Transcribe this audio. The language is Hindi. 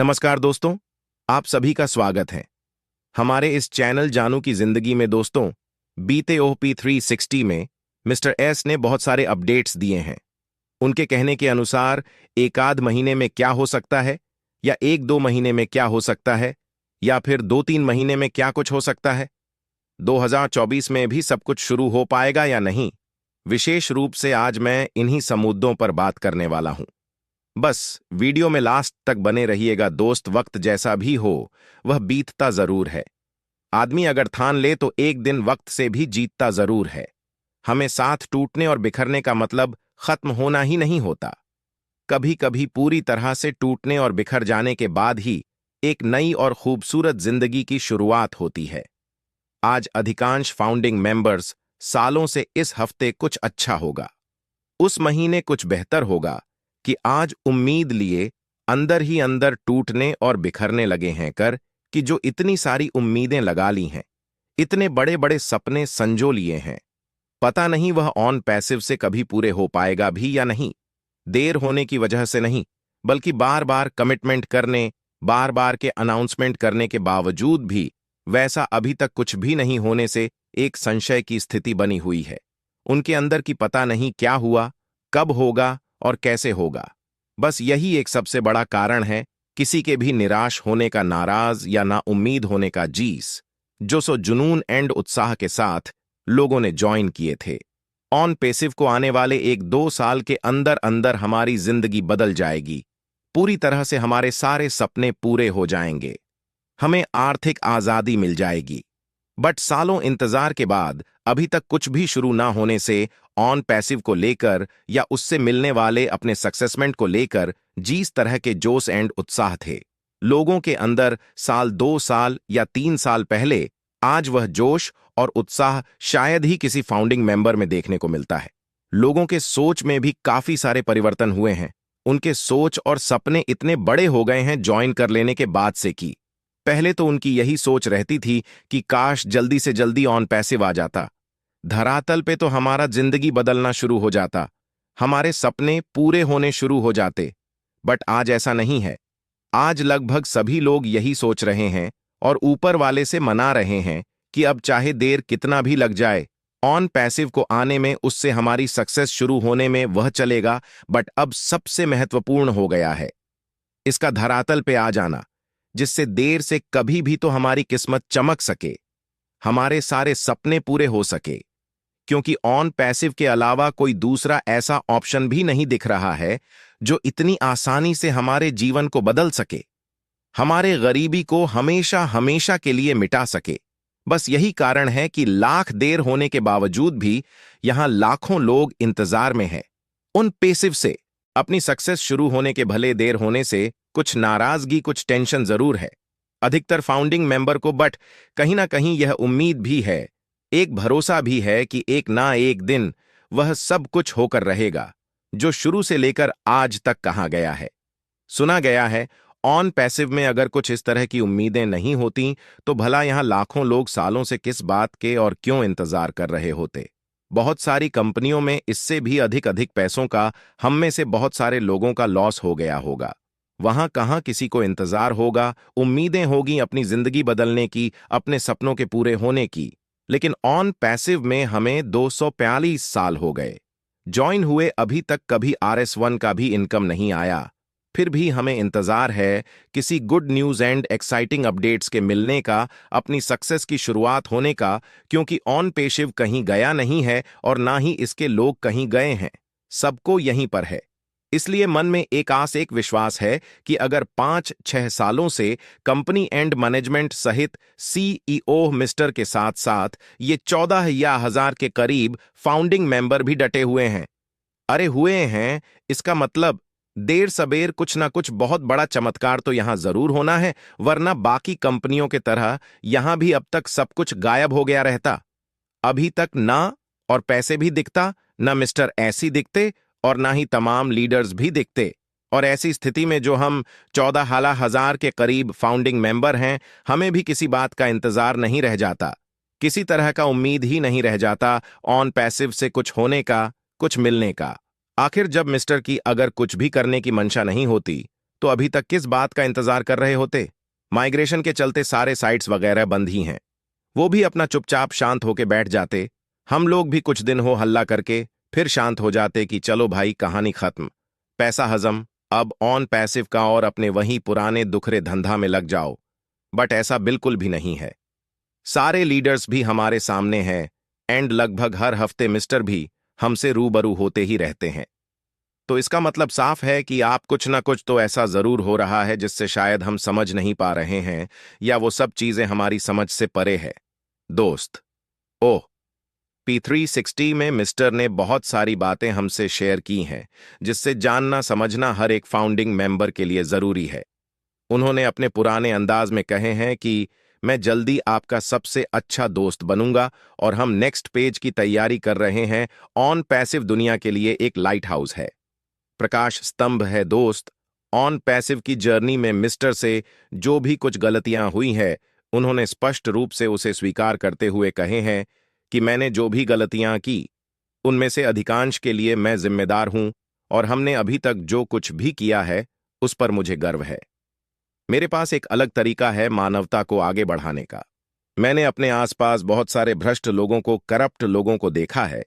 नमस्कार दोस्तों, आप सभी का स्वागत है हमारे इस चैनल जानू की जिंदगी में। दोस्तों, बीते OP 360 में मिस्टर एस ने बहुत सारे अपडेट्स दिए हैं। उनके कहने के अनुसार एक आध महीने में क्या हो सकता है, या एक दो महीने में क्या हो सकता है, या फिर 2-3 महीने में क्या कुछ हो सकता है। 2024 में भी सब कुछ शुरू हो पाएगा या नहीं, विशेष रूप से आज मैं इन्हीं मुद्दों पर बात करने वाला हूं। बस वीडियो में लास्ट तक बने रहिएगा दोस्त। वक्त जैसा भी हो वह बीतता जरूर है। आदमी अगर ठान ले तो एक दिन वक्त से भी जीतता जरूर है। हमें साथ टूटने और बिखरने का मतलब खत्म होना ही नहीं होता। कभी कभी पूरी तरह से टूटने और बिखर जाने के बाद ही एक नई और खूबसूरत जिंदगी की शुरुआत होती है। आज अधिकांश फाउंडिंग मेंबर्स सालों से इस हफ्ते कुछ अच्छा होगा, उस महीने कुछ बेहतर होगा, कि आज उम्मीद लिए अंदर ही अंदर टूटने और बिखरने लगे हैं कि जो इतनी सारी उम्मीदें लगा ली हैं, इतने बड़े बड़े सपने संजो लिए हैं, पता नहीं वह ऑन पैसिव से कभी पूरे हो पाएगा भी या नहीं। देर होने की वजह से नहीं, बल्कि बार बार कमिटमेंट करने, बार बार के अनाउंसमेंट करने के बावजूद भी वैसा अभी तक कुछ भी नहीं होने से एक संशय की स्थिति बनी हुई है। उनके अंदर की पता नहीं क्या हुआ, कब होगा और कैसे होगा। बस यही एक सबसे बड़ा कारण है किसी के भी निराश होने का, नाराज या ना उम्मीद होने का जीस, जो सो जुनून एंड उत्साह के साथ लोगों ने ज्वाइन किए थे। ऑन पेसिव को आने वाले 1-2 साल के अंदर अंदर हमारी जिंदगी बदल जाएगी। पूरी तरह से हमारे सारे सपने पूरे हो जाएंगे। हमें आर्थिक आजादी मिल जाएगी। बट सालों इंतजार के बाद अभी तक कुछ भी शुरू ना होने से ऑन पैसिव को लेकर या उससे मिलने वाले अपने सक्सेसमेंट को लेकर जिस तरह के जोश एंड उत्साह थे लोगों के अंदर साल 2 साल या 3 साल पहले, आज वह जोश और उत्साह शायद ही किसी फाउंडिंग मेंबर में देखने को मिलता है। लोगों के सोच में भी काफी सारे परिवर्तन हुए हैं। उनके सोच और सपने इतने बड़े हो गए हैं ज्वाइन कर लेने के बाद से कि पहले तो उनकी यही सोच रहती थी कि काश जल्दी से जल्दी ऑन पैसिव आ जाता, धरातल पे तो हमारा जिंदगी बदलना शुरू हो जाता, हमारे सपने पूरे होने शुरू हो जाते। बट आज ऐसा नहीं है। आज लगभग सभी लोग यही सोच रहे हैं और ऊपर वाले से मना रहे हैं कि अब चाहे देर कितना भी लग जाए, ऑन पैसिव को आने में, उससे हमारी सक्सेस शुरू होने में वह चलेगा। बट अब सबसे महत्वपूर्ण हो गया है इसका धरातल पे आ जाना, जिससे देर से कभी भी तो हमारी किस्मत चमक सके, हमारे सारे सपने पूरे हो सके। क्योंकि ऑन पैसिव के अलावा कोई दूसरा ऐसा ऑप्शन भी नहीं दिख रहा है जो इतनी आसानी से हमारे जीवन को बदल सके, हमारे गरीबी को हमेशा हमेशा के लिए मिटा सके। बस यही कारण है कि लाख देर होने के बावजूद भी यहां लाखों लोग इंतजार में हैं। उन पैसिव से अपनी सक्सेस शुरू होने के भले देर होने से कुछ नाराजगी, कुछ टेंशन जरूर है अधिकतर फाउंडिंग मेंबर को। बट कहीं ना कहीं यह उम्मीद भी है, एक भरोसा भी है कि एक ना एक दिन वह सब कुछ होकर रहेगा जो शुरू से लेकर आज तक कहा गया है, सुना गया है। ऑन पैसिव में अगर कुछ इस तरह की उम्मीदें नहीं होती तो भला यहां लाखों लोग सालों से किस बात के और क्यों इंतजार कर रहे होते। बहुत सारी कंपनियों में इससे भी अधिक अधिक पैसों का, हम में से बहुत सारे लोगों का लॉस हो गया होगा। वहां कहां किसी को इंतजार होगा, उम्मीदें होगी अपनी जिंदगी बदलने की, अपने सपनों के पूरे होने की। लेकिन ऑन पैसिव में हमें 245 साल हो गए ज्वाइन हुए, अभी तक कभी RS1 का भी इनकम नहीं आया। फिर भी हमें इंतजार है किसी good news and exciting updates के मिलने का, अपनी सक्सेस की शुरुआत होने का। क्योंकि ऑन पैसिव कहीं गया नहीं है और ना ही इसके लोग कहीं गए हैं, सबको यहीं पर है। इसलिए मन में एक आस, एक विश्वास है कि अगर 5-6 सालों से कंपनी एंड मैनेजमेंट सहित CEO मिस्टर के साथ साथ ये 14 या 1000 के करीब फाउंडिंग मेंबर भी डटे हुए हैं, अरे हुए हैं, इसका मतलब देर सबेर कुछ ना कुछ बहुत बड़ा चमत्कार तो यहां जरूर होना है। वरना बाकी कंपनियों के तरह यहां भी अब तक सब कुछ गायब हो गया रहता। अभी तक ना और पैसे भी दिखता, ना मिस्टर ऐसी दिखते और ना ही तमाम लीडर्स भी दिखते। और ऐसी स्थिति में जो हम 14,000 के करीब फाउंडिंग मेंबर हैं, हमें भी किसी बात का इंतजार नहीं रह जाता, किसी तरह का उम्मीद ही नहीं रह जाता ऑन पैसिव से कुछ होने का, कुछ मिलने का। आखिर जब मिस्टर की अगर कुछ भी करने की मंशा नहीं होती तो अभी तक किस बात का इंतजार कर रहे होते? माइग्रेशन के चलते सारे साइट्स वगैरह बंद ही हैं। वो भी अपना चुपचाप शांत होके बैठ जाते। हम लोग भी कुछ दिन हो हल्ला करके फिर शांत हो जाते कि चलो भाई कहानी खत्म, पैसा हजम, अब ऑन पैसिव का और अपने वहीं पुराने दुखरे धंधा में लग जाओ। बट ऐसा बिल्कुल भी नहीं है। सारे लीडर्स भी हमारे सामने हैं एंड लगभग हर हफ्ते मिस्टर भी हमसे रूबरू होते ही रहते हैं। तो इसका मतलब साफ है कि आप कुछ ना कुछ तो ऐसा जरूर हो रहा है जिससे शायद हम समझ नहीं पा रहे हैं, या वो सब चीजें हमारी समझ से परे है। दोस्त, ओह, P360 में मिस्टर ने बहुत सारी बातें हमसे शेयर की हैं जिससे जानना समझना हर एक फाउंडिंग मेंबर के लिए जरूरी है। उन्होंने अपने पुराने अंदाज में कहे हैं कि मैं जल्दी आपका सबसे अच्छा दोस्त बनूंगा और हम नेक्स्ट पेज की तैयारी कर रहे हैं। ऑन पैसिव दुनिया के लिए एक लाइट हाउस है, प्रकाश स्तंभ है दोस्त। ऑन पैसिव की जर्नी में मिस्टर से जो भी कुछ गलतियां हुई है, उन्होंने स्पष्ट रूप से उसे स्वीकार करते हुए कहे हैं कि मैंने जो भी गलतियां की उनमें से अधिकांश के लिए मैं जिम्मेदार हूं, और हमने अभी तक जो कुछ भी किया है उस पर मुझे गर्व है। मेरे पास एक अलग तरीका है मानवता को आगे बढ़ाने का। मैंने अपने आसपास बहुत सारे भ्रष्ट लोगों को, करप्ट लोगों को देखा है,